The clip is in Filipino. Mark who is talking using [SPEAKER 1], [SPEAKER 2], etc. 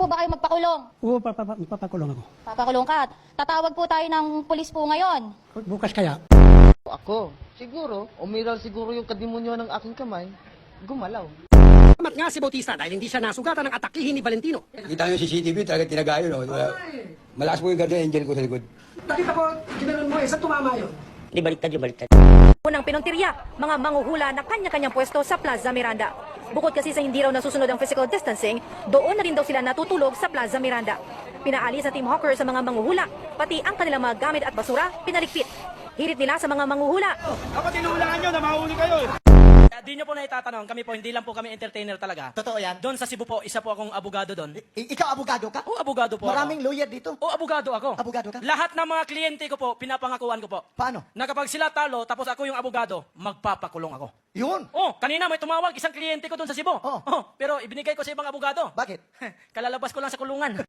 [SPEAKER 1] po ba kayo magpakulong?
[SPEAKER 2] Oo, papakulong ako.
[SPEAKER 1] Papakulong ka. Tatawag po tayo ng pulis po ngayon.
[SPEAKER 2] Bukas kaya.
[SPEAKER 3] Ako, siguro, umiral siguro yung kadimonyo ng aking kamay, gumalaw.
[SPEAKER 2] Mat nga si Bautista dahil hindi siya nasugatan ng atakihin ni Valentino.
[SPEAKER 4] Kita nyo yung CCTV, talaga tinagayo, no? Malakas po yung guardian angel ko sa likod.
[SPEAKER 2] Nakita ko, ginanon mo sa tumama yun.
[SPEAKER 5] Di baliktad yung baliktad.
[SPEAKER 6] Unang pinuntirya, mga manguhula na kanya-kanyang pwesto sa Plaza Miranda. Bukod kasi sa hindi raw nasusunod ang physical distancing, doon na rin daw sila natutulog sa Plaza Miranda. Pinaalis sa Team Hawker sa mga manguhula, pati ang kanilang mga gamit at basura, pinaligpit. Hirit nila sa mga manguhula.
[SPEAKER 7] Dapat inuulangan nyo na mahuli kayo. Di nyo po na itatanong, kami po, hindi lang po kami entertainer talaga.
[SPEAKER 8] Totoo yan?
[SPEAKER 7] Doon sa Cebu po, isa po akong abogado doon.
[SPEAKER 8] Ikaw abogado ka?
[SPEAKER 7] O, abogado po
[SPEAKER 8] Maraming
[SPEAKER 7] ako.
[SPEAKER 8] lawyer dito.
[SPEAKER 7] O, abogado ako.
[SPEAKER 8] Abogado ka?
[SPEAKER 7] Lahat ng mga kliyente ko po, pinapangakuan ko po.
[SPEAKER 8] Paano?
[SPEAKER 7] Na kapag sila talo, tapos ako yung abogado, magpapakulong ako.
[SPEAKER 8] Yun.
[SPEAKER 7] Oh, kanina may tumawag, isang kliyente ko doon sa Cebu.
[SPEAKER 8] Oh.
[SPEAKER 7] Oh, pero ibinigay ko sa ibang abogado.
[SPEAKER 8] Bakit?
[SPEAKER 7] Kalalabas ko lang sa kulungan.